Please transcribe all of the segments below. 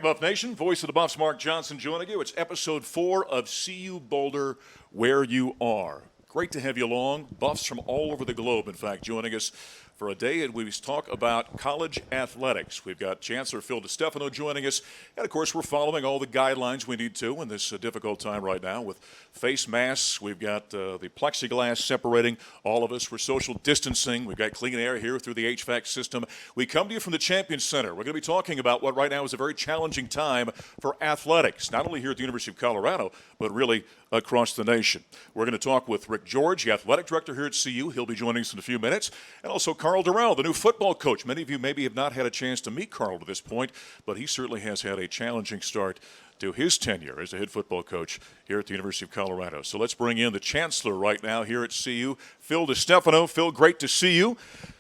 right, Buff Nation, voice of the Buffs, Mark Johnson joining you. It's episode 4 of See You Boulder, Where You Are. Great to have you along. Buffs from all over the globe, in fact, joining us for a day, and we talk about college athletics. We've got Chancellor Phil DeStefano joining us, and of course we're following all the guidelines we need to in this difficult time right now with face masks. We've got the plexiglass separating all of us. We're social distancing. We've got clean air here through the HVAC system. We come to you from the Champion Center. We're going to be talking about what right now is a very challenging time for athletics, not only here at the University of Colorado, but really across the nation. We're going to talk with Rick George, the athletic director here at CU. He'll be joining us in a few minutes. And also Carl Durrell, the new football coach. Many of you maybe have not had a chance to meet Carl to this point, but he certainly has had a challenging start to his tenure as a head football coach here at the University of Colorado. So let's bring in the chancellor right now here at CU, Phil DeStefano. Phil, great to see you.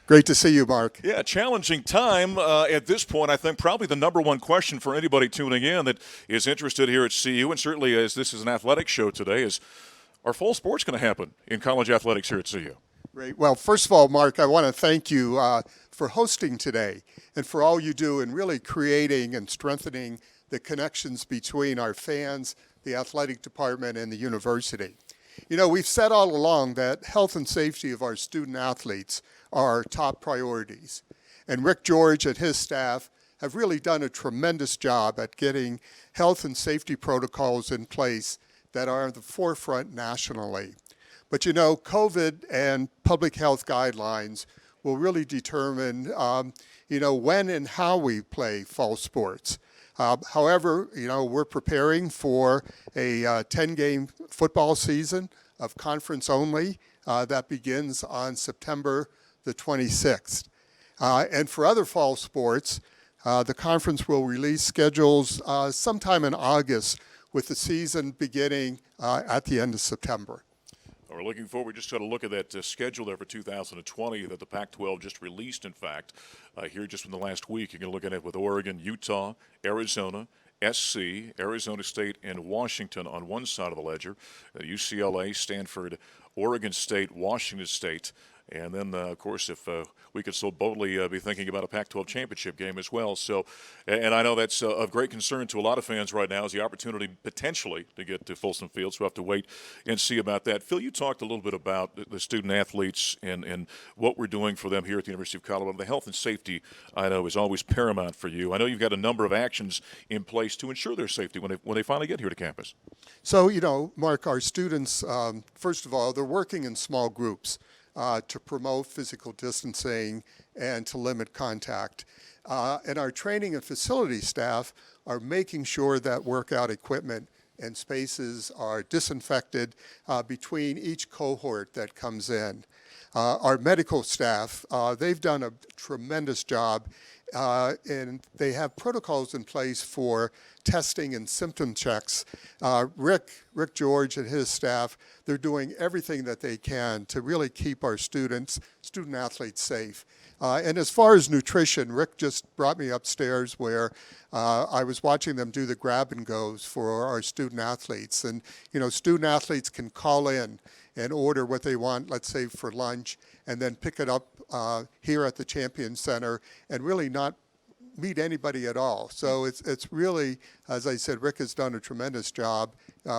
Great to see you, Mark. Yeah, challenging time at this point. I think probably the number one question for anybody tuning in that is interested here at CU, and certainly as this is an athletic show today, is are fall sports going to happen in college athletics here at CU? Great. Well, first of all, Mark, I want to thank you for hosting today and for all you do in really creating and strengthening the connections between our fans, the athletic department, and the university. You know, we've said all along that health and safety of our student athletes are our top priorities. And Rick George and his staff have really done a tremendous job at getting health and safety protocols in place that are at the forefront nationally. But you know, COVID and public health guidelines will really determine, when and how we play fall sports. However, we're preparing for a 10-game football season of conference only that begins on September the 26th. And for other fall sports, the conference will release schedules sometime in August with the season beginning at the end of September. We're looking forward. We just had a look at that schedule there for 2020 that the Pac-12 just released, in fact, here just in the last week. You're going to look at it with Oregon, Utah, Arizona, SC, Arizona State, and Washington on one side of the ledger. UCLA, Stanford, Oregon State, Washington State. And then, of course, if we could so boldly be thinking about a Pac-12 championship game as well. So, and I know that's of great concern to a lot of fans right now is the opportunity potentially to get to Folsom Field. So we'll have to wait and see about that. Phil, you talked a little bit about the student athletes and what we're doing for them here at the University of Colorado. The health and safety, I know, is always paramount for you. I know you've got a number of actions in place to ensure their safety when they finally get here to campus. So, Mark, our students, first of all, they're working in small groups to promote physical distancing and to limit contact. And our training and facility staff are making sure that workout equipment and spaces are disinfected between each cohort that comes in. Our medical staff, they've done a tremendous job and they have protocols in place for testing and symptom checks. Rick George and his staff, they're doing everything that they can to really keep our student athletes safe. And as far as nutrition, Rick just brought me upstairs where I was watching them do the grab and goes for our student athletes. And, student athletes can call in and order what they want, let's say for lunch, and then pick it up here at the Champion Center and really not meet anybody at all. So it's really, as I said, Rick has done a tremendous job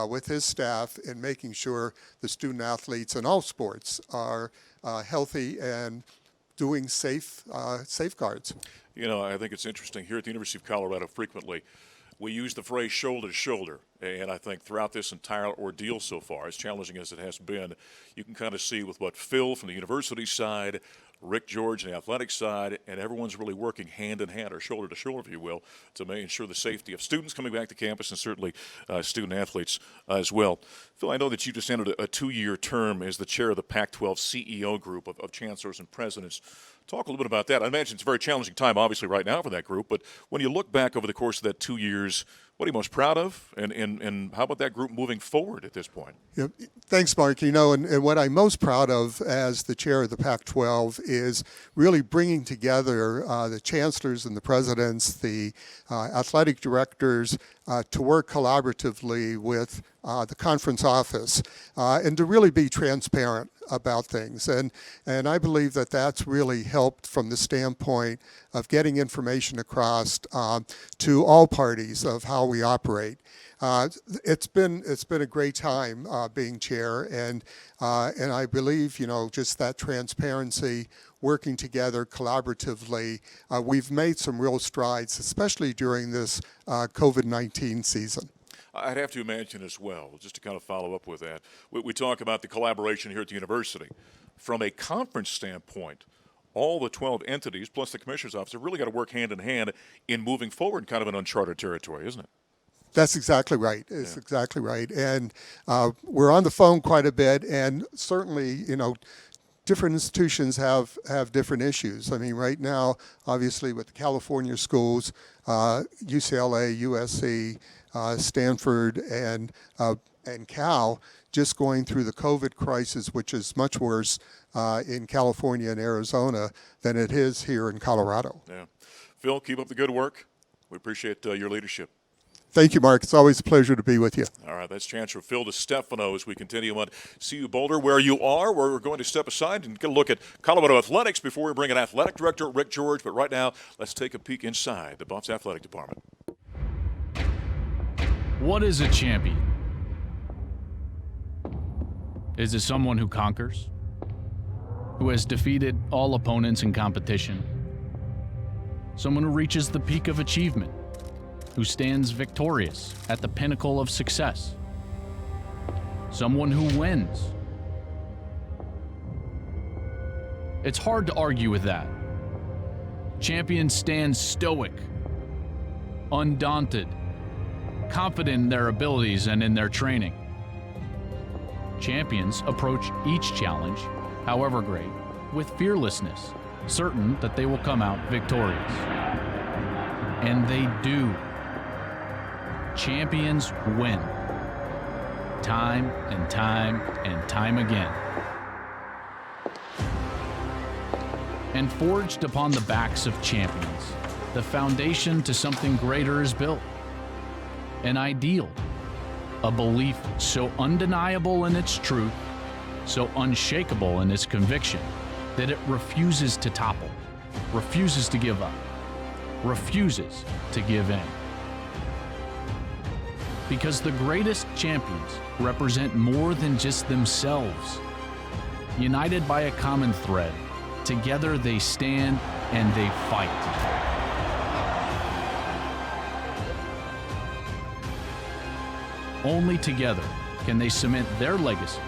with his staff in making sure the student athletes in all sports are healthy and doing safeguards. I think it's interesting. Here at the University of Colorado, frequently we use the phrase shoulder to shoulder. And I think throughout this entire ordeal so far, as challenging as it has been, you can kind of see with what Phil from the university side, Rick George on the athletic side, and everyone's really working hand in hand, or shoulder to shoulder, if you will, to ensure the safety of students coming back to campus and certainly student athletes as well. Phil, I know that you just entered a 2-year term as the chair of the Pac-12 CEO group of chancellors and presidents. Talk a little bit about that. I imagine it's a very challenging time, obviously, right now for that group, but when you look back over the course of that 2 years, what are you most proud of, and how about that group moving forward at this point? Yeah, thanks, Mark. And what I'm most proud of as the chair of the Pac-12 is really bringing together the chancellors and the presidents, the athletic directors, to work collaboratively with the conference office, and to really be transparent about things. And I believe that that's really helped from the standpoint of getting information across to all parties of how we operate. It's been a great time being chair, and I believe, just that transparency, working together collaboratively, we've made some real strides, especially during this COVID-19 season. I'd have to imagine as well, just to kind of follow up with that, we talk about the collaboration here at the university. From a conference standpoint, all the 12 entities plus the commissioner's office have really got to work hand in hand in moving forward in kind of an uncharted territory, isn't it? That's exactly right. It's exactly right. And we're on the phone quite a bit, and certainly, different institutions have different issues. I mean, right now, obviously, with the California schools, UCLA, USC, Stanford, and Cal, just going through the COVID crisis, which is much worse in California and Arizona than it is here in Colorado. Yeah. Phil, keep up the good work. We appreciate your leadership. Thank you, Mark. It's always a pleasure to be with you. All right, that's Chancellor Phil DeStefano as we continue on CU Boulder, where you are, where we're going to step aside and get a look at Colorado athletics before we bring in athletic director Rick George. But right now, let's take a peek inside the Buffs athletic department. What is a champion? Is it someone who conquers? Who has defeated all opponents in competition? Someone who reaches the peak of achievement? Who stands victorious at the pinnacle of success? Someone who wins? It's hard to argue with that. Champions stand stoic, undaunted, confident in their abilities and in their training. Champions approach each challenge, however great, with fearlessness, certain that they will come out victorious. And they do. Champions win. Time and time and time again. And forged upon the backs of champions, the foundation to something greater is built. An ideal, a belief so undeniable in its truth, so unshakable in its conviction, that it refuses to topple, refuses to give up, refuses to give in. Because the greatest champions represent more than just themselves. United by a common thread, together they stand and they fight. Only together can they cement their legacy,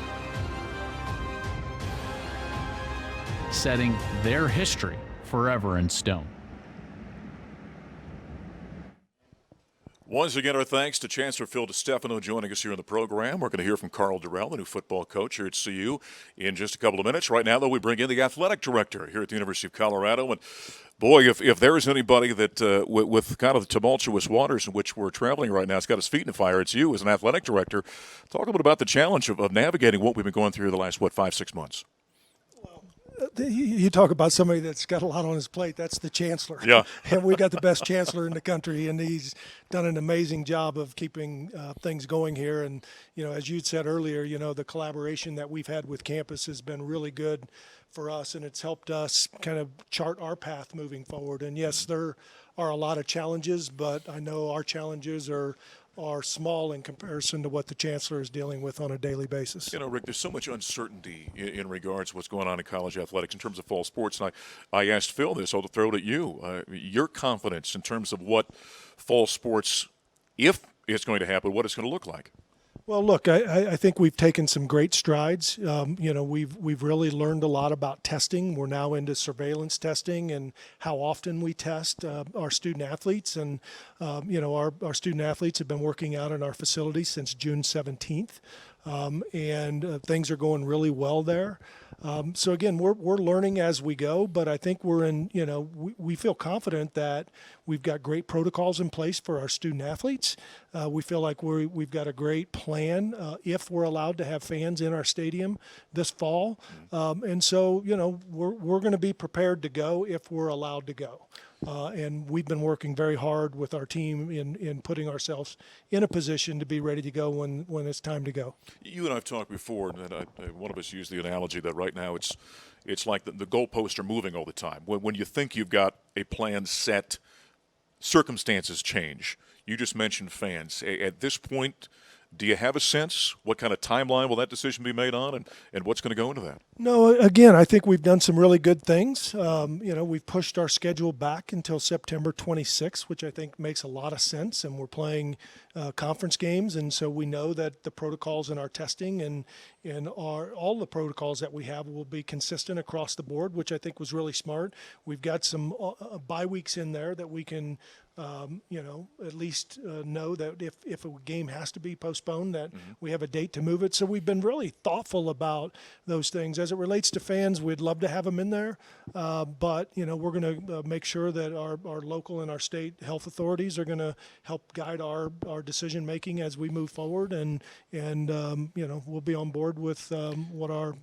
setting their history forever in stone. Once again, our thanks to Chancellor Phil DeStefano joining us here in the program. We're going to hear from Carl Durrell, the new football coach here at CU, in just a couple of minutes. Right now, though, we bring in the athletic director here at the University of Colorado. And, boy, if there is anybody that, with kind of the tumultuous waters in which we're traveling right now, it's got his feet in the fire, it's you as an athletic director. Talk a little bit about the challenge of navigating what we've been going through the last, 5-6 months. You talk about somebody that's got a lot on his plate. That's the chancellor. Yeah. And we got the best chancellor in the country, and he's done an amazing job of keeping things going here. And, as you said earlier, the collaboration that we've had with campus has been really good for us, and it's helped us kind of chart our path moving forward. And, yes, there are a lot of challenges, but I know our challenges are small in comparison to what the chancellor is dealing with on a daily basis. Rick, there's so much uncertainty in regards to what's going on in college athletics in terms of fall sports. And I asked Phil this, I'll throw it at you. Your confidence in terms of what fall sports, if it's going to happen, what it's going to look like. Well, look, I think we've taken some great strides. We've really learned a lot about testing. We're now into surveillance testing and how often we test our student athletes. And, our student athletes have been working out in our facility since June 17th. And things are going really well there. So again, we're learning as we go, but I think we're in, we feel confident that we've got great protocols in place for our student athletes. We feel like we've got a great plan if we're allowed to have fans in our stadium this fall. And so, we're going to be prepared to go if we're allowed to go. and we've been working very hard with our team in putting ourselves in a position to be ready to go when it's time to go. You and I have talked before, and one of us used the analogy that right now it's like the goalposts are moving all the time. When you think you've got a plan set, circumstances change. You just mentioned fans. At this point, do you have a sense what kind of timeline will that decision be made on, and what's going to go into that? No, again, I think we've done some really good things. We've pushed our schedule back until September 26th, which I think makes a lot of sense, and we're playing conference games, and so we know that the protocols in our testing and all the protocols that we have will be consistent across the board, which I think was really smart. We've got some bye weeks in there that we can at least know that if a game has to be postponed, that we have a date to move it. So we've been really thoughtful about those things. As it relates to fans, we'd love to have them in there, but we're going to make sure that our local and our state health authorities are going to help guide our decision making as we move forward, and we'll be on board with what our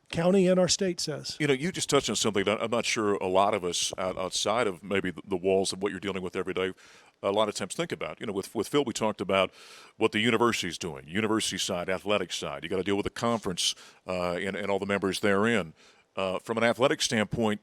county and our state says. You just touched on something that I'm not sure a lot of us outside of maybe the walls of what you're dealing with every day a lot of times think about. With Phil, we talked about what the university's doing, university side, athletic side. You got to deal with the conference and all the members therein. From an athletic standpoint,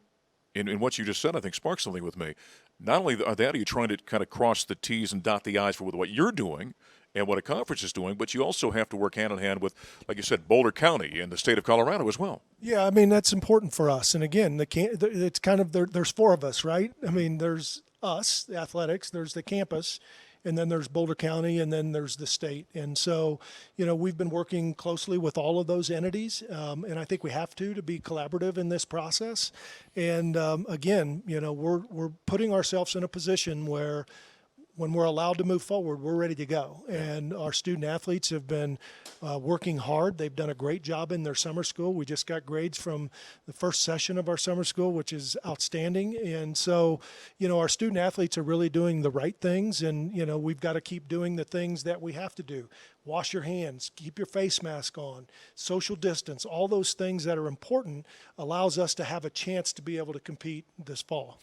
in what you just said, I think sparked something with me. Not only are you trying to kind of cross the T's and dot the I's for what you're doing and what a conference is doing, but you also have to work hand in hand with, like you said, Boulder County and the state of Colorado as well. Yeah, I mean, that's important for us. And again, it's kind of there's four of us, right? I mean, there's us, the athletics, there's the campus, and then there's Boulder County, and then there's the state. And so, we've been working closely with all of those entities, and I think we have to be collaborative in this process. And again, we're putting ourselves in a position where when we're allowed to move forward, we're ready to go. And our student athletes have been working hard. They've done a great job in their summer school. We just got grades from the first session of our summer school, which is outstanding. And so, our student athletes are really doing the right things. And, we've got to keep doing the things that we have to do. Wash your hands, keep your face mask on, social distance, all those things that are important allows us to have a chance to be able to compete this fall.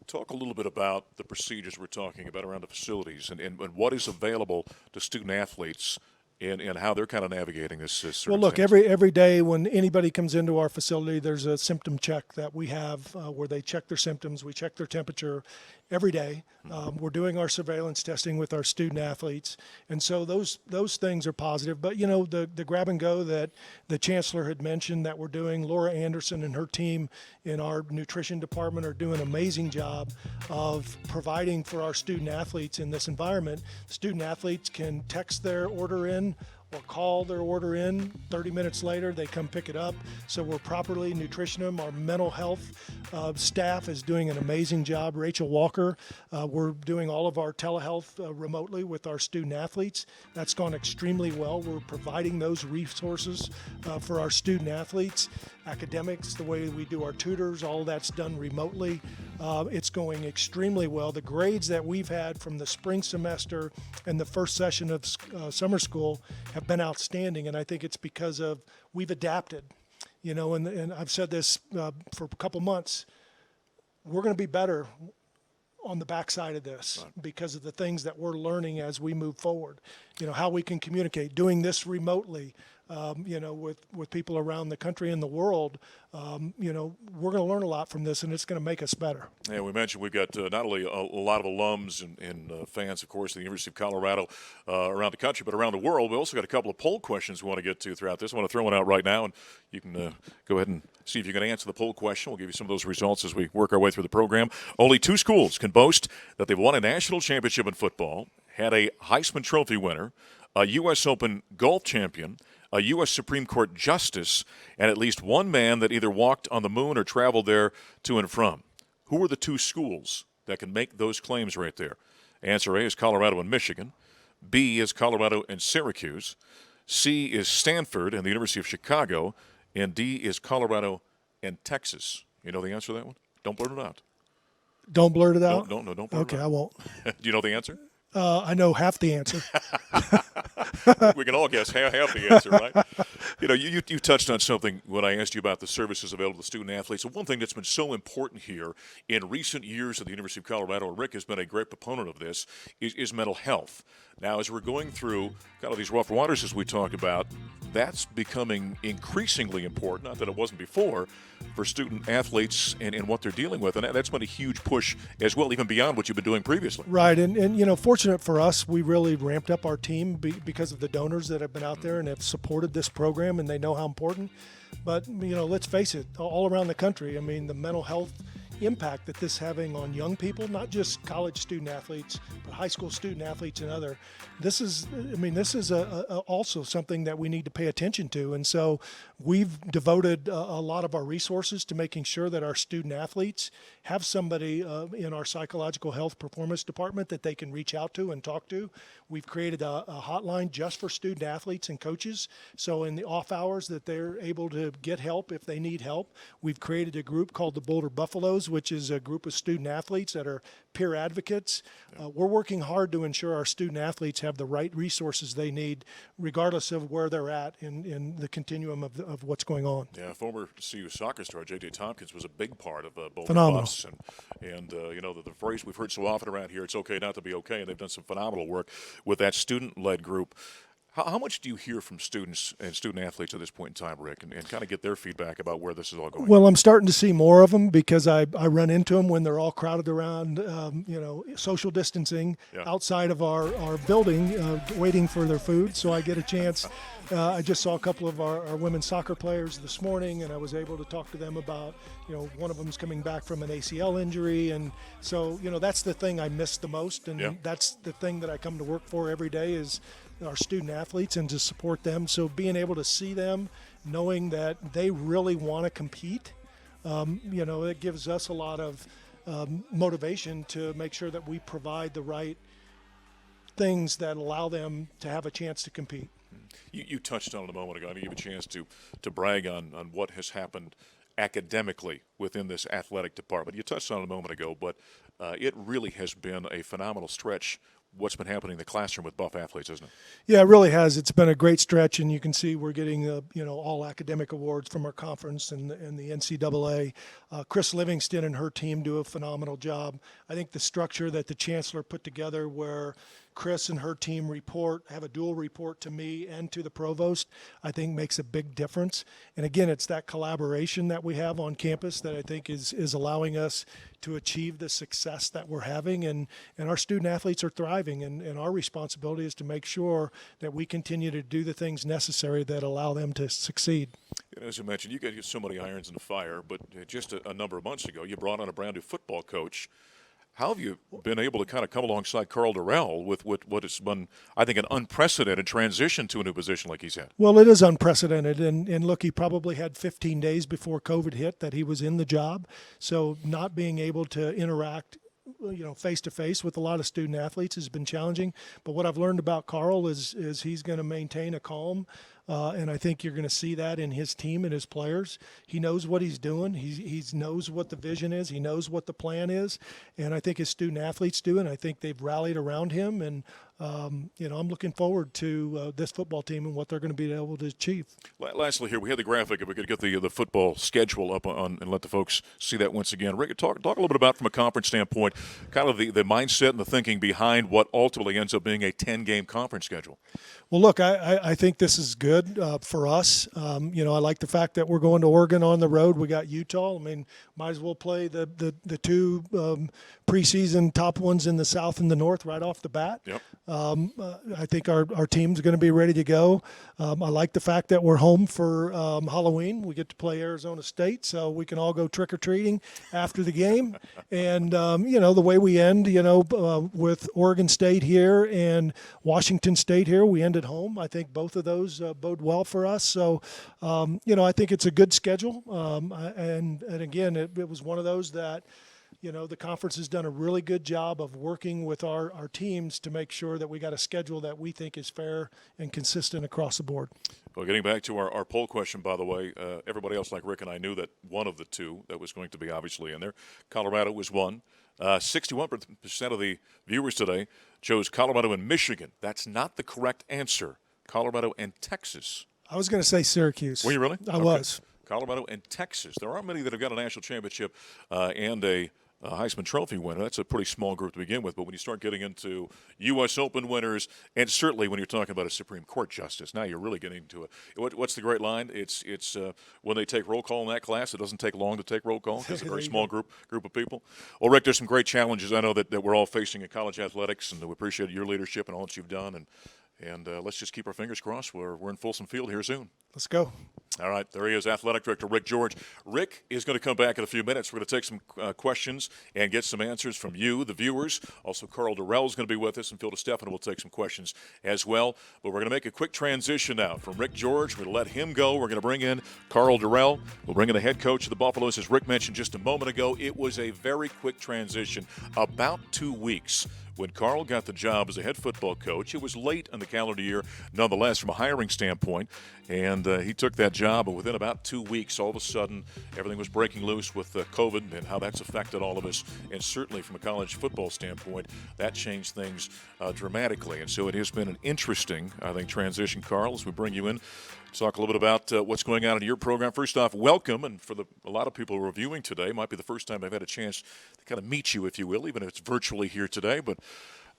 Talk a little bit about the procedures we're talking about around the facilities and what is available to student athletes and how they're kind of navigating this circumstance. Well, look, every day when anybody comes into our facility, there's a symptom check that we have where they check their symptoms. We check their temperature every day. We're doing our surveillance testing with our student athletes. And so those things are positive. But, the grab and go that the chancellor had mentioned that we're doing, Laura Anderson and her team in our nutrition department are doing an amazing job of providing for our student athletes in this environment. Student athletes can text their order in or call their order in. 30 minutes later, they come pick it up. So we're properly nutritioning them. Our mental health staff is doing an amazing job. Rachel Walker, we're doing all of our telehealth remotely with our student athletes. That's gone extremely well. We're providing those resources for our student athletes. Academics, the way we do our tutors, all of that's done remotely. It's going extremely well. The grades that we've had from the spring semester and the first session of summer school have been outstanding, and I think it's because of we've adapted. And I've said this for a couple months. We're going to be better on the backside of this because of the things that we're learning as we move forward. How we can communicate, doing this remotely. With people around the country and the world, we're going to learn a lot from this, and it's going to make us better. Yeah, we mentioned we've got not only a lot of alums and fans, of course, at the University of Colorado around the country, but around the world. We also got a couple of poll questions we want to get to throughout this. I want to throw one out right now, and you can go ahead and see if you can answer the poll question. We'll give you some of those results as we work our way through the program. Only 2 schools can boast that they've won a national championship in football, had a Heisman Trophy winner, a U.S. Open golf champion, a U.S. Supreme Court justice, and at least one man that either walked on the moon or traveled there to and from. Who are the 2 schools that can make those claims right there? Answer A is Colorado and Michigan. B is Colorado and Syracuse. C is Stanford and the University of Chicago. And D is Colorado and Texas. You know the answer to that one? Don't blurt it out. Don't blurt it out? Don't blurt it out. Okay, I won't. Do you know the answer? I know half the answer. We can all guess half the answer, right? You touched on something when I asked you about the services available to student athletes. And one thing that's been so important here in recent years at the University of Colorado, and Rick has been a great proponent of this, is mental health. Now, as we're going through kind of these rough waters as we talk about, that's becoming increasingly important, not that it wasn't before, for student athletes and what they're dealing with. And that's been a huge push as well, even beyond what you've been doing previously. Right, and fortunate for us, we really ramped up our team because of the donors that have been out there and have supported this program, and they know how important. But, let's face it, all around the country, the mental health impact that this is having on young people, not just college student athletes, but high school student athletes and other. This is also something that we need to pay attention to. And so we've devoted a lot of our resources to making sure that our student athletes have somebody in our psychological health performance department that they can reach out to and talk to. We've created a hotline just for student athletes and coaches. So in the off hours that they're able to get help if they need help. We've created a group called the Boulder Buffaloes, which is a group of student athletes that are peer advocates. We're working hard to ensure our student athletes have the right resources they need, regardless of where they're at in the continuum of what's going on. Yeah, former CU soccer star J.J. Tompkins was a big part of Boulder Phenomenal. Buffs. And the phrase we've heard so often around here, it's okay not to be okay, and they've done some phenomenal work with that student-led group. How much do you hear from students and student athletes at this point in time, Rick, and kind of get their feedback about where this is all going? Well, I'm starting to see more of them because I run into them when they're all crowded around, social distancing outside of our building, waiting for their food. So I get a chance. I just saw a couple of our women's soccer players this morning, and I was able to talk to them about, one of them's coming back from an ACL injury. And so, that's the thing I miss the most. And that's the thing that I come to work for every day is our student athletes and to support them. So being able to see them, knowing that they really want to compete, it gives us a lot of motivation to make sure that we provide the right things that allow them to have a chance to compete. You touched on it a moment ago. I gave you a chance to brag on what has happened academically within this athletic department. You touched on it a moment ago, but it really has been a phenomenal stretch what's been happening in the classroom with Buff athletes, isn't it? Yeah, it really has. It's been a great stretch, and you can see we're getting all academic awards from our conference and the NCAA. Chris Livingston and her team do a phenomenal job. I think the structure that the chancellor put together where Chris and her team have a dual report to me and to the provost, I think makes a big difference. And again, it's that collaboration that we have on campus that I think is allowing us to achieve the success that we're having. And our student athletes are thriving, and our responsibility is to make sure that we continue to do the things necessary that allow them to succeed. As you mentioned, you got so many irons in the fire, but just a number of months ago, you brought on a brand new football coach. How have you been able to kind of come alongside Carl Durrell with what has been, I think, an unprecedented transition to a new position like he's had? Well, it is unprecedented. And look, he probably had 15 days before COVID hit that he was in the job. So not being able to interact face-to-face with a lot of student athletes has been challenging. But what I've learned about Carl is he's going to maintain a calm. And I think you're going to see that in his team and his players. He knows what he's doing. He knows what the vision is. He knows what the plan is. And I think his student athletes do. And I think they've rallied around him. And, I'm looking forward to this football team and what they're going to be able to achieve. Lastly here, we had the graphic. If we could get the football schedule up on and let the folks see that once again. Rick, talk a little bit about, from a conference standpoint, kind of the mindset and the thinking behind what ultimately ends up being a 10-game conference schedule. Well, look, I think this is good for us. I like the fact that we're going to Oregon on the road. We got Utah. Might as well play the two preseason top ones in the South and the North right off the bat. Yep. I think our team's going to be ready to go. I like the fact that we're home for Halloween. We get to play Arizona State, so we can all go trick-or-treating after the game. And, the way we end, with Oregon State here and Washington State here, we end at home. I think both of those bode well for us. So, I think it's a good schedule. And again, it was one of those that, the conference has done a really good job of working with our teams to make sure that we got a schedule that we think is fair and consistent across the board. Well, getting back to our poll question, by the way, everybody else like Rick and I knew that one of the two that was going to be obviously in there. Colorado was one. 61% of the viewers today chose Colorado and Michigan. That's not the correct answer. Colorado and Texas I was going to say Syracuse. Were you really? I was. Colorado and Texas. There aren't many that have got a national championship and a Heisman Trophy winner. That's a pretty small group to begin with. But when you start getting into U.S. Open winners, and certainly when you're talking about a Supreme Court justice, now you're really getting into it. What's the great line? It's when they take roll call in that class, it doesn't take long to take roll call because it's a very small group of people. Well, Rick, there's some great challenges I know that we're all facing in college athletics, and we appreciate your leadership and all that you've done. And let's just keep our fingers crossed. We're in Folsom Field here soon. Let's go. All right, there he is, Athletic Director Rick George. Rick is going to come back in a few minutes. We're going to take some questions and get some answers from you, the viewers. Also, Carl Durrell is going to be with us, and Phil DeStefano will take some questions as well. But we're going to make a quick transition now from Rick George. We're going to let him go. We're going to bring in Carl Durrell. We'll bring in the head coach of the Buffaloes. As Rick mentioned just a moment ago, it was a very quick transition, about 2 weeks. When Carl got the job as a head football coach, it was late in the calendar year, nonetheless, from a hiring standpoint, and he took that job, but within about 2 weeks, all of a sudden, everything was breaking loose with COVID and how that's affected all of us, and certainly from a college football standpoint, that changed things dramatically, and so it has been an interesting, I think, transition, Carl, as we bring you in. Talk a little bit about what's going on in your program. First off, welcome, and for a lot of people who are viewing today, might be the first time I've had a chance to kind of meet you, if you will, even if it's virtually here today. But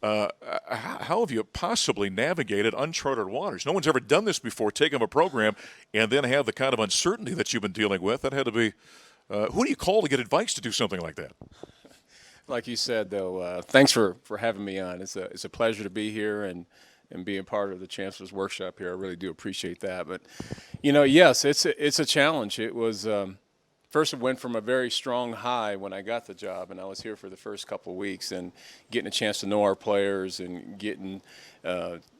how have you possibly navigated uncharted waters? No one's ever done this before, taking a program and then have the kind of uncertainty that you've been dealing with. That had to be who do you call to get advice to do something like that? Like you said, though, thanks for having me on. It's a pleasure to be here and being part of the Chancellor's Workshop here. I really do appreciate that. But, yes, it's a challenge. It was first it went from a very strong high when I got the job, and I was here for the first couple of weeks, and getting a chance to know our players and getting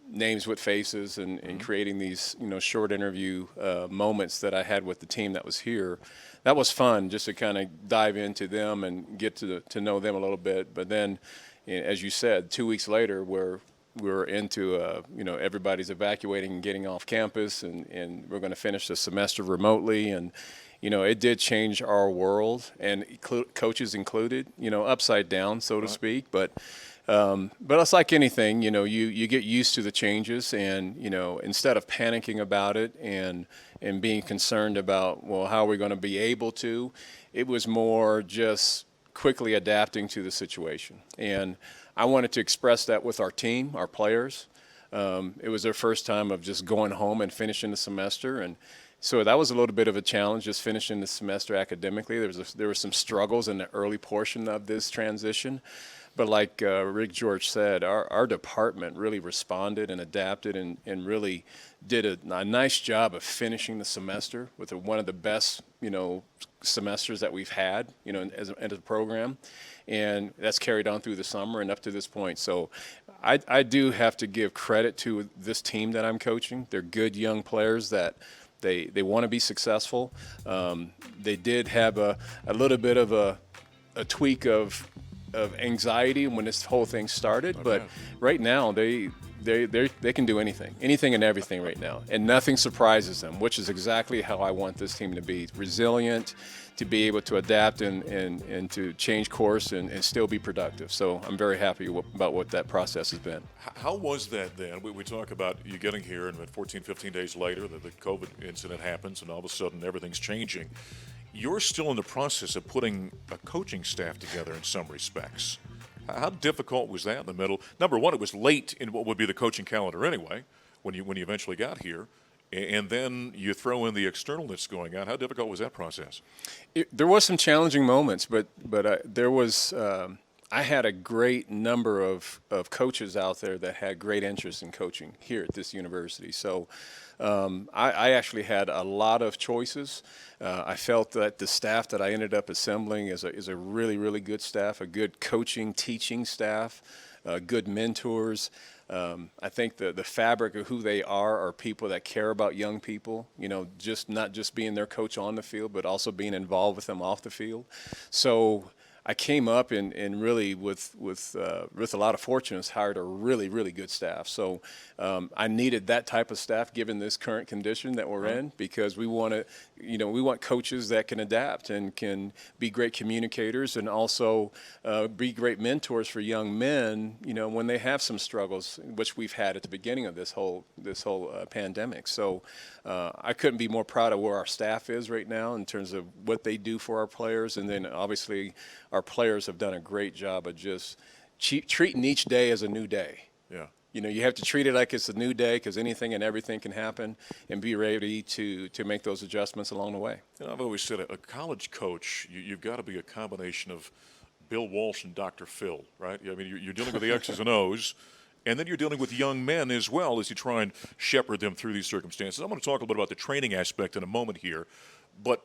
names with faces and creating these, short interview moments that I had with the team that was here. That was fun, just to kind of dive into them and get to know them a little bit. But then, as you said, 2 weeks later, we're into, everybody's evacuating and getting off campus, and we're going to finish the semester remotely. And, it did change our world, and coaches included, upside down, so to speak. But it's like anything, you get used to the changes, and, instead of panicking about it and being concerned about, well, how are we going to be able to, it was more just quickly adapting to the situation. And I wanted to express that with our team, our players. It was their first time of just going home and finishing the semester, and so that was a little bit of a challenge, just finishing the semester academically. There were some struggles in the early portion of this transition, but like Rick George said, our department really responded and adapted and really did a nice job of finishing the semester with one of the best semesters that we've had as a program. And that's carried on through the summer and up to this point. So I do have to give credit to this team that I'm coaching. They're good young players that they want to be successful. They did have a little bit of a tweak of anxiety when this whole thing started, but right now they can do anything and everything right now, and nothing surprises them, which is exactly how I want this team to be: resilient, to be able to adapt and to change course and still be productive. So I'm very happy about what that process has been. How was that then? We talk about you getting here, and 14, 15 days later, the COVID incident happens, and all of a sudden everything's changing. You're still in the process of putting a coaching staff together in some respects. How difficult was that in the middle? Number one, it was late in what would be the coaching calendar anyway, when you eventually got here. And then you throw in the external that's going on. How difficult was that process? There was some challenging moments, but there was I had a great number of coaches out there that had great interest in coaching here at this university. So I actually had a lot of choices. I felt that the staff that I ended up assembling is a really, really good staff, a good coaching, teaching staff, good mentors. I think the fabric of who they are people that care about young people, just not just being their coach on the field, but also being involved with them off the field. So I came up and really with a lot of fortune has hired a really, really good staff. So I needed that type of staff given this current condition that we're in, because we want coaches that can adapt and can be great communicators and also be great mentors for young men, when they have some struggles, which we've had at the beginning of this whole pandemic. So I couldn't be more proud of where our staff is right now in terms of what they do for our players, and then obviously our players have done a great job of just treating each day as a new day. Yeah. You have to treat it like it's a new day, because anything and everything can happen, and be ready to make those adjustments along the way. I've always said a college coach, you've got to be a combination of Bill Walsh and Dr. Phil, right? I mean, you're dealing with the X's and O's, and then you're dealing with young men as well as you try and shepherd them through these circumstances. I'm going to talk a little bit about the training aspect in a moment here, but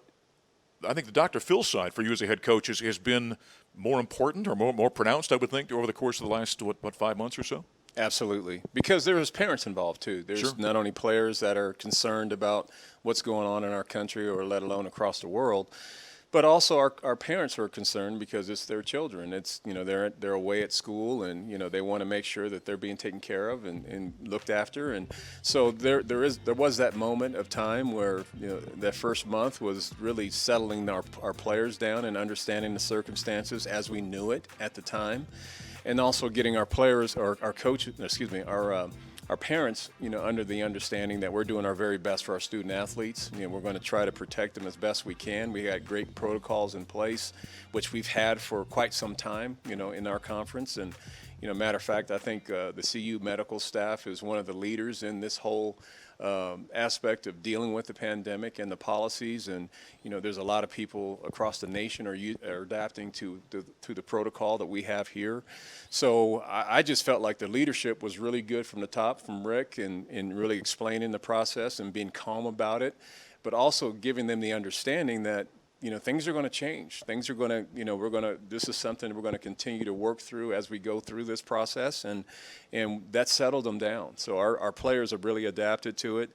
I think the Dr. Phil side for you as a head coach has been more important or more pronounced, I would think, over the course of the last, 5 months or so? Absolutely, because there's parents involved too. There's Sure. not only players that are concerned about what's going on in our country or let alone across the world, but also our parents are concerned because it's their children. It's they're away at school, and they want to make sure that they're being taken care of and looked after. And so there was that moment of time where that first month was really settling our players down and understanding the circumstances as we knew it at the time. And also getting our players, or our coaches, our parents, under the understanding that we're doing our very best for our student athletes. We're going to try to protect them as best we can. We got great protocols in place, which we've had for quite some time, in our conference. And, matter of fact, I think the CU medical staff is one of the leaders in this whole aspect of dealing with the pandemic and the policies. And there's a lot of people across the nation are adapting to the protocol that we have here. So I just felt like the leadership was really good from the top, from Rick, and really explaining the process and being calm about it, but also giving them the understanding that things are going to change. Things are going to, this is something we're going to continue to work through as we go through this process, and that settled them down. So our players have really adapted to it.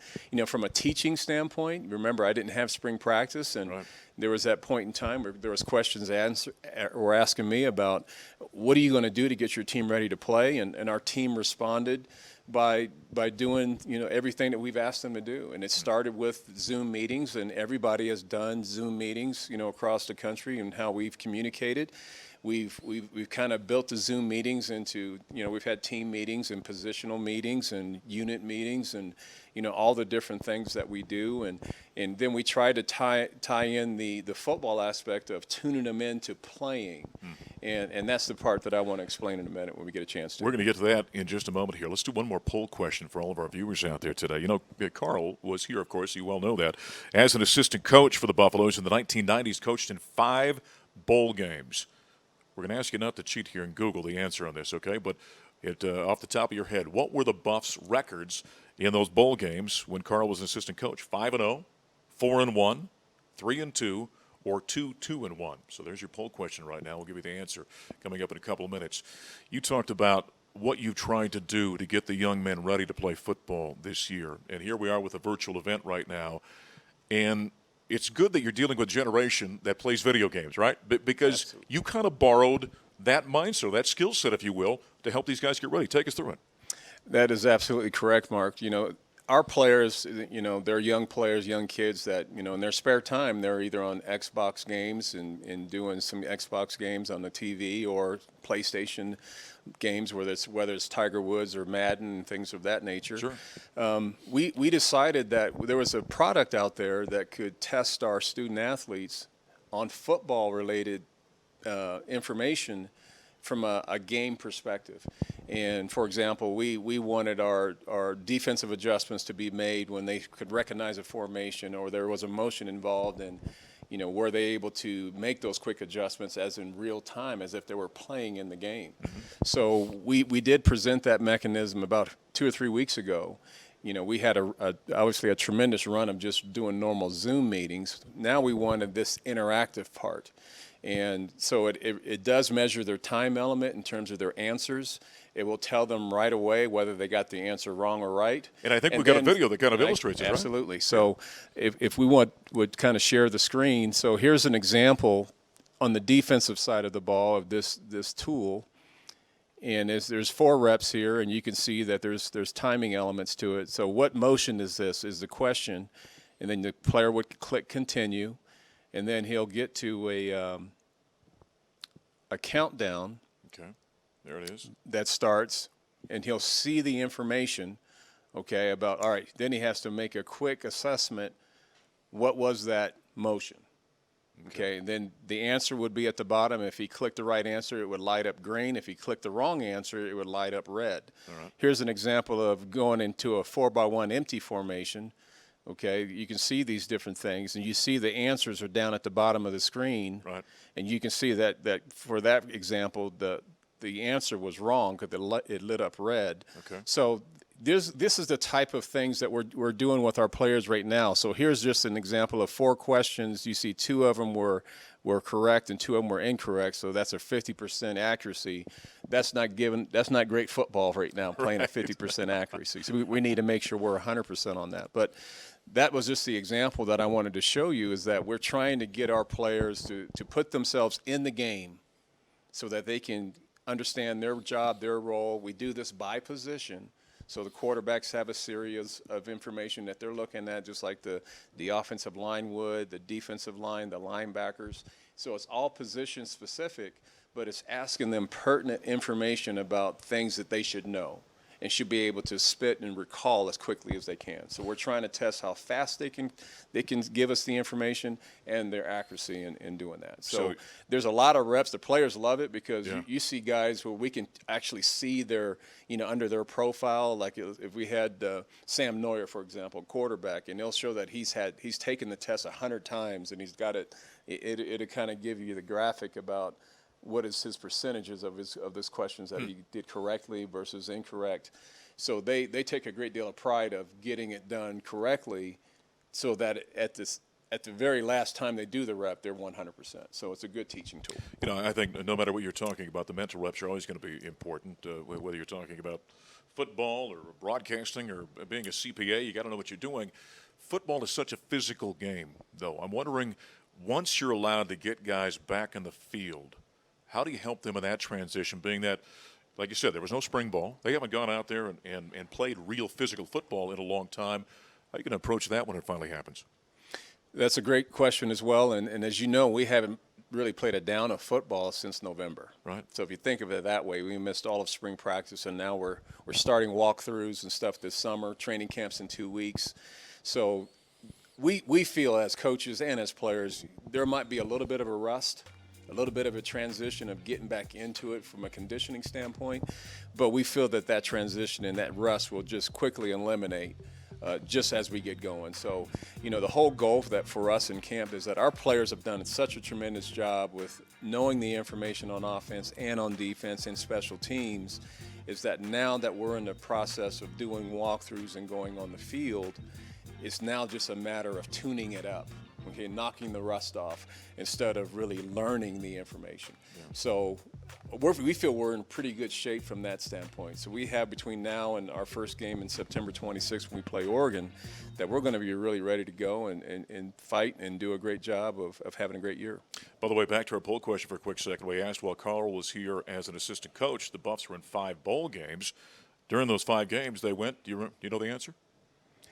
From a teaching standpoint, remember, I didn't have spring practice, and there was that point in time where there was questions were asking me about, what are you going to do to get your team ready to play? And our team responded by doing everything that we've asked them to do. And it started with Zoom meetings, and everybody has done Zoom meetings across the country, and how we've communicated. We've kind of built the Zoom meetings into, we've had team meetings and positional meetings and unit meetings, and all the different things that we do, and then we try to tie in the football aspect of tuning them into playing. And that's the part that I want to explain in a minute when we get a chance to. We're going to get to that in just a moment here. Let's do one more poll question for all of our viewers out there today. Carl was here, of course, you well know that, as an assistant coach for the Buffaloes in the 1990s, coached in 5 bowl games. We're going to ask you not to cheat here and Google the answer on this, okay? But off the top of your head, what were the Buffs' records in those bowl games when Carl was an assistant coach? 5-0, 4-1, 3-2, or 2-2-1? So there's your poll question right now. We'll give you the answer coming up in a couple of minutes. You talked about what you've tried to do to get the young men ready to play football this year. And here we are with a virtual event right now. And it's good that you're dealing with a generation that plays video games, right? Because Absolutely. You kind of borrowed that mindset, that skill set, if you will, to help these guys get ready. Take us through it. That is absolutely correct, Mark. Our players, they're young players, young kids that, in their spare time, they're either on Xbox games and doing some Xbox games on the TV, or PlayStation games, whether it's Tiger Woods or Madden and things of that nature. Sure. We decided that there was a product out there that could test our student athletes on football-related information from a game perspective. And for example, we wanted our defensive adjustments to be made when they could recognize a formation or there was a motion involved, and were they able to make those quick adjustments as in real time, as if they were playing in the game. Mm-hmm. So we did present that mechanism about 2 or 3 weeks ago. We had obviously a tremendous run of just doing normal Zoom meetings. Now we wanted this interactive part. And so it does measure their time element in terms of their answers. It will tell them right away whether they got the answer wrong or right. And I think we've got a video that kind of illustrates it, right? Absolutely. So if we would kind of share the screen. So here's an example on the defensive side of the ball of this tool. And there's 4 reps here, and you can see that there's timing elements to it. So what motion is this is the question, and then the player would click continue, and then he'll get to a countdown. Okay, there it is. That starts, and he'll see the information, okay, about, all right, then he has to make a quick assessment, what was that motion? Okay, and then the answer would be at the bottom. If he clicked the right answer, it would light up green. If he clicked the wrong answer, it would light up red. All right. Here's an example of going into a 4x1 empty formation. Okay, you can see these different things, and you see the answers are down at the bottom of the screen. Right. And you can see that for that example, the answer was wrong because it lit up red. Okay. So this is the type of things that we're doing with our players right now. So here's just an example of 4 questions. You see 2 of them were correct and 2 of them were incorrect. So that's a 50% accuracy. That's not great football right now, playing at 50% accuracy. So we need to make sure we're 100% on that. But that was just the example that I wanted to show you, is that we're trying to get our players to put themselves in the game so that they can understand their job, their role. We do this by position. So the quarterbacks have a series of information that they're looking at, just like the offensive line would, the defensive line, the linebackers. So it's all position specific, but it's asking them pertinent information about things that they should know and should be able to spit and recall as quickly as they can. So we're trying to test how fast they can give us the information and their accuracy in doing that. So there's a lot of reps. The players love it because you see guys where we can actually see their, under their profile. Like if we had Sam Neuer, for example, quarterback, and they'll show that he's taken the test 100 times and he's got it. It'll kind of give you the graphic about what is his percentages of his questions that he did correctly versus incorrect. So they take a great deal of pride of getting it done correctly, so that at the very last time they do the rep, they're 100%. So it's a good teaching tool. I think no matter what you're talking about, the mental reps are always going to be important, whether you're talking about football or broadcasting or being a CPA. You got to know what you're doing. Football is such a physical game, though. I'm wondering, once you're allowed to get guys back in the field, how do you help them in that transition, being that, like you said, there was no spring ball. They haven't gone out there and played real physical football in a long time. How are you going to approach that when it finally happens? That's a great question as well. And as you know, we haven't really played a down of football since November. Right. So if you think of it that way, we missed all of spring practice, and now we're starting walkthroughs and stuff this summer, training camps in 2 weeks. So we feel as coaches and as players, there might be a little bit of a rust, a little bit of a transition of getting back into it from a conditioning standpoint, but we feel that transition and that rust will just quickly eliminate just as we get going. So, the whole goal for us in camp is that our players have done such a tremendous job with knowing the information on offense and on defense and special teams, is that now that we're in the process of doing walkthroughs and going on the field, it's now just a matter of tuning it up. Okay, knocking the rust off instead of really learning the information. Yeah. So we feel we're in pretty good shape from that standpoint. So we have between now and our first game in September 26th when we play Oregon, that we're going to be really ready to go and fight and do a great job of having a great year. By the way, back to our poll question for a quick second. We asked while Carl was here as an assistant coach, the Buffs were in 5 bowl games. During those 5 games, they went, do you know the answer?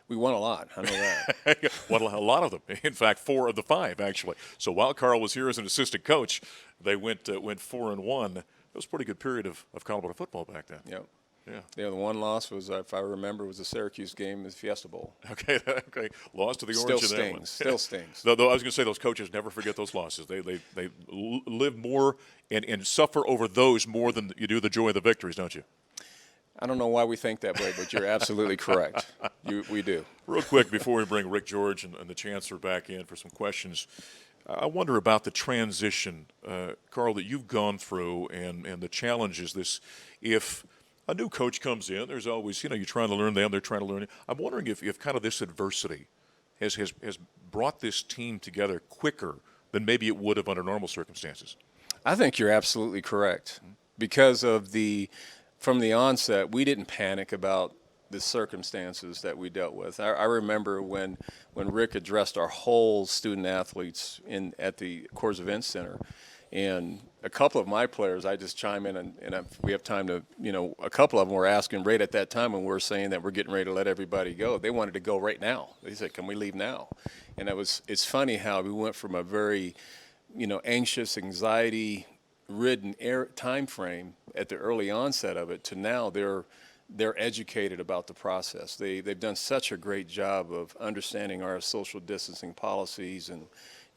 We won a lot. I know that. Won a lot of them. In fact, 4 of the 5, actually. So while Carl was here as an assistant coach, they went 4-1. It was a pretty good period of Colorado football back then. Yep. Yeah. Yeah, the one loss was, if I remember, was the Syracuse game, the Fiesta Bowl. Okay. Lost to the Orange in that one. Still stings. Though I was going to say, those coaches never forget those losses. They live more and suffer over those more than you do the joy of the victories, don't you? I don't know why we think that way, but you're absolutely correct. We do. Real quick, before we bring Rick George and the Chancellor back in for some questions, I wonder about the transition, Carl, that you've gone through and the challenges. If a new coach comes in, there's always, you're trying to learn them, they're trying to learn you. I'm wondering if kind of this adversity has brought this team together quicker than maybe it would have under normal circumstances. I think you're absolutely correct. Because of from the onset, we didn't panic about the circumstances that we dealt with. I remember when Rick addressed our whole student athletes at the Coors Event Center, And a couple of my players, I just chime in, and if we have time to, a couple of them were asking right at that time when we were saying that we're getting ready to let everybody go. They wanted to go right now. They said, "Can we leave now?" And it's funny how we went from a very, anxious, anxiety-ridden time frame at the early onset of it to now they're educated about the process. They've done such a great job of understanding our social distancing policies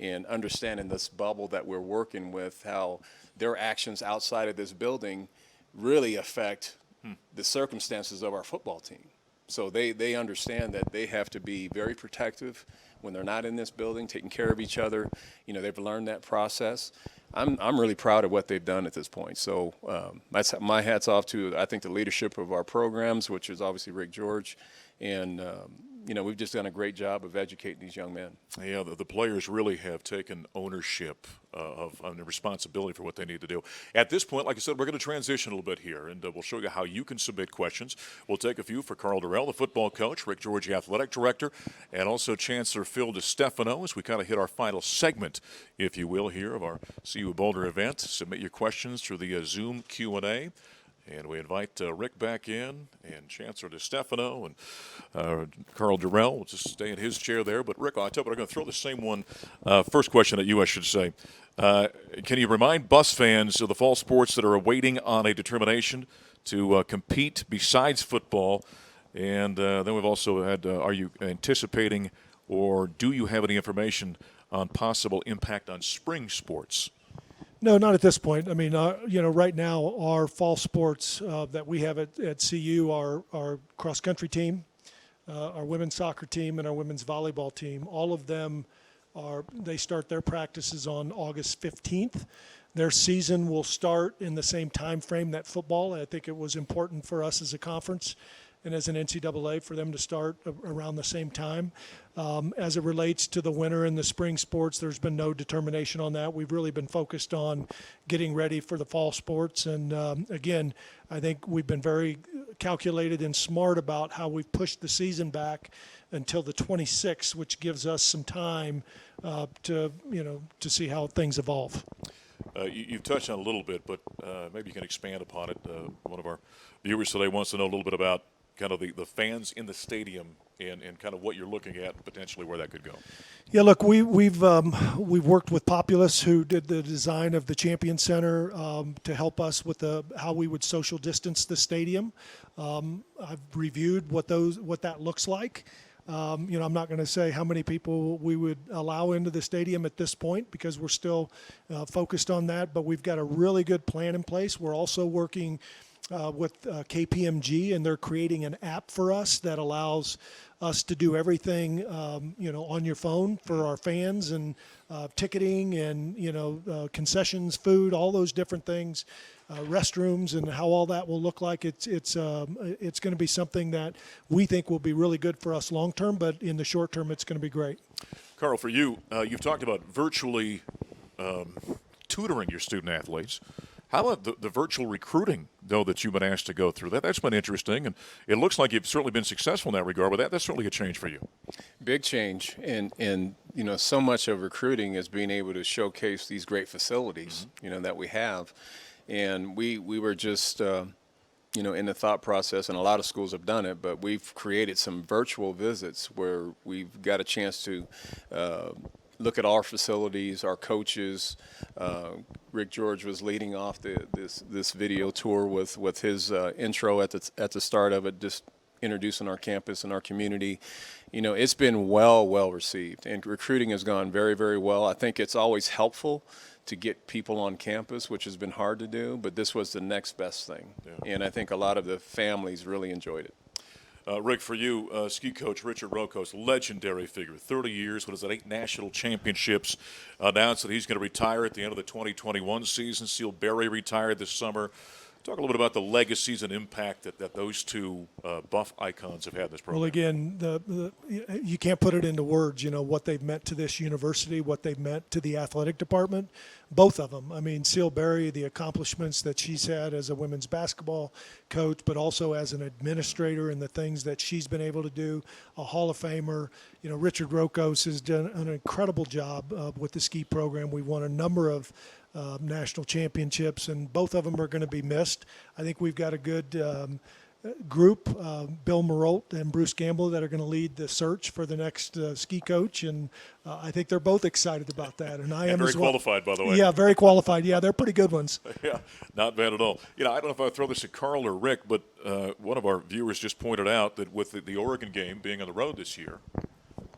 and understanding this bubble that we're working with, how their actions outside of this building really affect the circumstances of our football team. So they understand that they have to be very protective when they're not in this building, taking care of each other. They've learned that process. I'm really proud of what they've done at this point. So my hat's off to, I think, the leadership of our programs, which is obviously Rick George, and we've just done a great job of educating these young men. Yeah, the players really have taken ownership of the responsibility for what they need to do. At this point, like I said, we're going to transition a little bit here, and we'll show you how you can submit questions. We'll take a few for Carl Durrell, the football coach, Rick George, the athletic director, and also Chancellor Phil DeStefano, as we kind of hit our final segment, if you will, here of our CU Boulder event. Submit your questions through the Zoom Q&A. And we invite Rick back in, and Chancellor DeStefano and Carl Durrell will just stay in his chair there. But, Rick, I tell you what, I'm going to throw the same one, first question at you, I should say. Can you remind Buffs fans of the fall sports that are awaiting on a determination to compete besides football? And then we've also had, are you anticipating or do you have any information on possible impact on spring sports? No, not at this point. I mean, right now our fall sports that we have at CU are our cross-country team, our women's soccer team, and our women's volleyball team. All of them they start their practices on August 15th. Their season will start in the same time frame that football. I think it was important for us as a conference and as an NCAA for them to start around the same time. As it relates to the winter and the spring sports, there's been no determination on that. We've really been focused on getting ready for the fall sports. And again, I think we've been very calculated and smart about how we've pushed the season back until the 26th, which gives us some time to see how things evolve. You've touched on it a little bit, but maybe you can expand upon it. One of our viewers today wants to know a little bit about kind of the fans in the stadium and kind of what you're looking at and potentially where that could go. Yeah, look, we've worked with Populous, who did the design of the Champion Center, to help us with how we would social distance the stadium. I've reviewed what that looks like. I'm not going to say how many people we would allow into the stadium at this point because we're still focused on that, but we've got a really good plan in place. We're also working with KPMG, and they're creating an app for us that allows us to do everything, on your phone for our fans, and ticketing and, concessions, food, all those different things, restrooms, and how all that will look like. It's going to be something that we think will be really good for us long term, but in the short term, it's going to be great. Carl, for you, you've talked about virtually tutoring your student athletes. How about the virtual recruiting, though, that you've been asked to go through? That's been interesting, and it looks like you've certainly been successful in that regard, but that's certainly a change for you. Big change, and so much of recruiting is being able to showcase these great facilities, that we have. And we were just, in the thought process, and a lot of schools have done it, but we've created some virtual visits where we've got a chance to look at our facilities, our coaches. Rick George was leading off this video tour with his intro at the start of it, just introducing our campus and our community. It's been well received, and recruiting has gone very, very well. I think it's always helpful to get people on campus, which has been hard to do, but this was the next best thing. Yeah. And I think a lot of the families really enjoyed it. Rick, for you, ski coach Richard Rokos, legendary figure, 30 years, 8 national championships, announced that he's going to retire at the end of the 2021 season. Seal Berry retired this summer. Talk a little bit about the legacies and impact that those two Buff icons have had in this program. Well, again, you can't put it into words, what they've meant to this university, what they've meant to the athletic department, both of them. I mean, Seal Berry, the accomplishments that she's had as a women's basketball coach, but also as an administrator and the things that she's been able to do, a Hall of Famer. Richard Rokos has done an incredible job with the ski program. We've won a number of national championships, and both of them are going to be missed. I think we've got a good group, Bill Marolt and Bruce Gamble, that are going to lead the search for the next ski coach, and I think they're both excited about that, and I am very as well. qualified, by the way. Yeah, very qualified. Yeah, they're pretty good ones. Yeah, not bad at all. I don't know if I throw this at Carl or Rick, but one of our viewers just pointed out that with the Oregon game being on the road this year,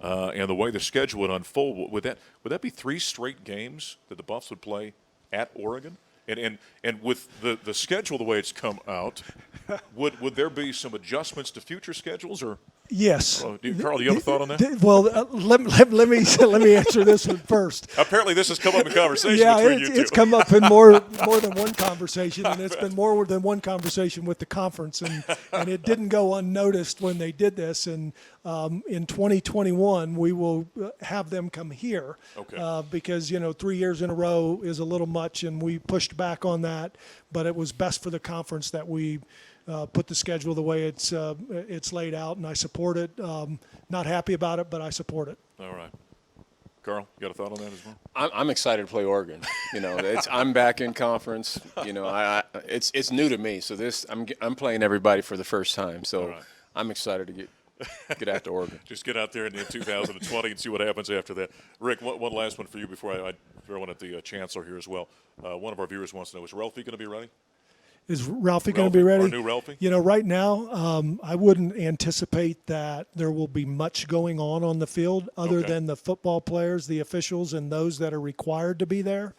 and the way the schedule would unfold, would that be 3 straight games that the Buffs would play at Oregon? And with the schedule the way it's come out, would there be some adjustments to future schedules, or? Yes. Carl, do you have a thought on that? Well, let me answer this one first. Apparently, this has come up in conversation Yeah, between you two. it's come up in more than one conversation, and it's been more than one conversation with the conference, and it didn't go unnoticed when they did this. And in 2021, we will have them come here, because 3 years in a row is a little much, and we pushed back on that. But it was best for the conference that we put the schedule the way it's laid out, and I support it. Not happy about it, but I support it. All right. Carl, you got a thought on that as well? I'm excited to play Oregon. I'm back in conference. It's new to me, so I'm playing everybody for the first time. So I'm excited to get after Oregon. Just get out there in 2020 and see what happens after that. Rick, one last one for you before I throw one at the Chancellor here as well. One of our viewers wants to know, is Ralphie going to be ready? Is Ralphie going to be ready? Our new Ralphie? Right now, I wouldn't anticipate that there will be much going on the field other than the football players, the officials, and those that are required to be there.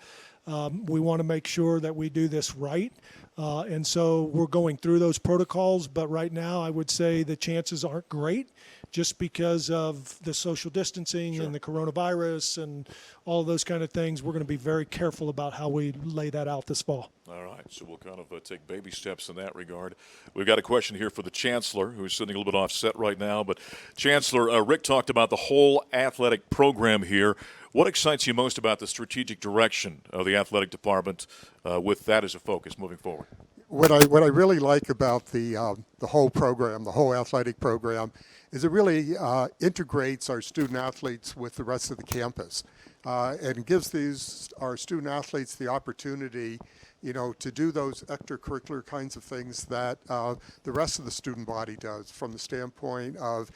We want to make sure that we do this right. And so we're going through those protocols, but right now I would say the chances aren't great just because of the social distancing and the coronavirus and all of those kind of things. We're going to be very careful about how we lay that out this fall. All right, so we'll kind of take baby steps in that regard. We've got a question here for the Chancellor, who's sitting a little bit offset right now. But Chancellor, Rick talked about the whole athletic program here. What excites you most about the strategic direction of the athletic department with that as a focus moving forward? What I really like about the whole program, the whole athletic program, is it really integrates our student athletes with the rest of the campus, and gives our student athletes the opportunity, to do those extracurricular kinds of things that the rest of the student body does, from the standpoint of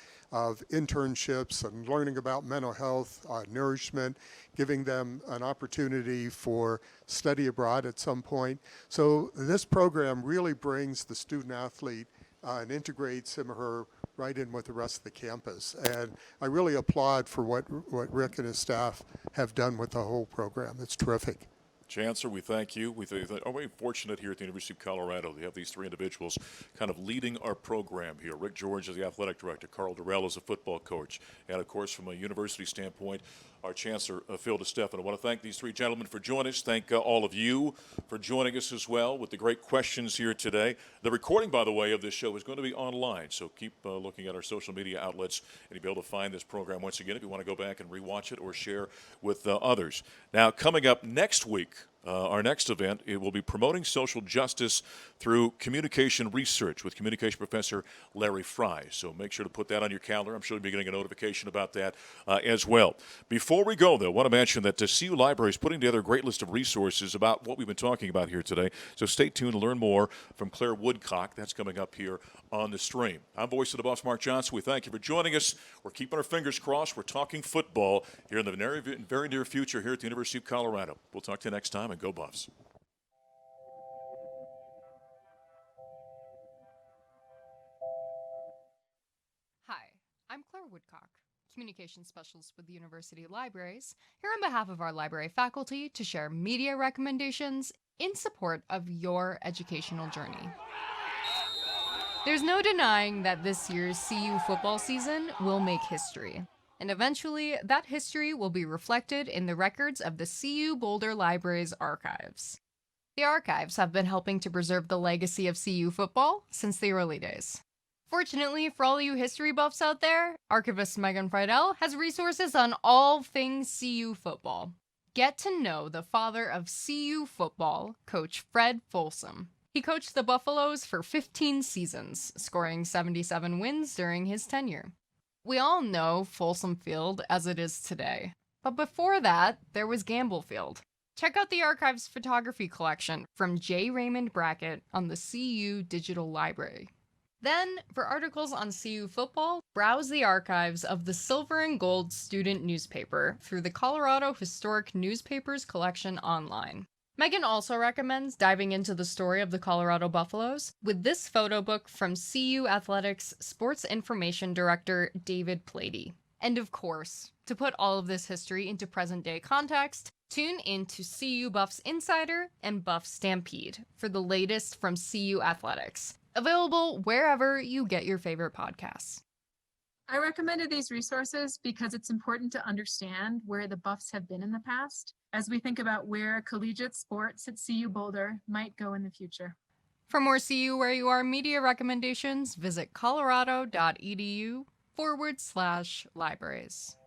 internships and learning about mental health, nourishment, giving them an opportunity for study abroad at some point. So this program really brings the student athlete and integrates him or her right in with the rest of the campus. And I really applaud for what Rick and his staff have done with the whole program. It's terrific. Chancellor, we thank you. We are very fortunate here at the University of Colorado to have these 3 individuals kind of leading our program here. Rick George is the athletic director, Carl Durrell is a football coach, and of course from a university standpoint, our Chancellor, Phil DeStefano. I want to thank these 3 gentlemen for joining us. Thank all of you for joining us as well with the great questions here today. The recording, by the way, of this show is going to be online, so keep looking at our social media outlets, and you'll be able to find this program once again if you want to go back and rewatch it or share with others. Now, coming up next week, our next event, it will be promoting social justice through communication research with communication professor Larry Fry. So make sure to put that on your calendar. I'm sure you'll be getting a notification about that as well. Before we go, though, I want to mention that the CU Library is putting together a great list of resources about what we've been talking about here today. So stay tuned to learn more from Claire Woodcock. That's coming up here on the stream. I'm Voice of the Buffs, Mark Johnson. We thank you for joining us. We're keeping our fingers crossed. We're talking football here in the very near future here at the University of Colorado. We'll talk to you next time, and go Buffs. Hi, I'm Claire Woodcock, Communications Specialist with the University Libraries, here on behalf of our library faculty to share media recommendations in support of your educational journey. There's no denying that this year's CU football season will make history, and eventually that history will be reflected in the records of the CU Boulder Library's archives. The archives have been helping to preserve the legacy of CU football since the early days. Fortunately for all you history buffs out there, archivist Megan Friedel has resources on all things CU football. Get to know the father of CU football, Coach Fred Folsom. He coached the Buffaloes for 15 seasons, scoring 77 wins during his tenure. We all know Folsom Field as it is today, but before that, there was Gamble Field. Check out the Archives photography collection from J. Raymond Brackett on the CU Digital Library. Then, for articles on CU football, browse the archives of the Silver and Gold student newspaper through the Colorado Historic Newspapers collection online. Megan also recommends diving into the story of the Colorado Buffaloes with this photo book from CU Athletics Sports Information Director David Plady. And of course, to put all of this history into present-day context, tune in to CU Buffs Insider and Buff Stampede for the latest from CU Athletics. Available wherever you get your favorite podcasts. I recommended these resources because it's important to understand where the Buffs have been in the past as we think about where collegiate sports at CU Boulder might go in the future. For more CU Where You Are media recommendations, visit colorado.edu/libraries.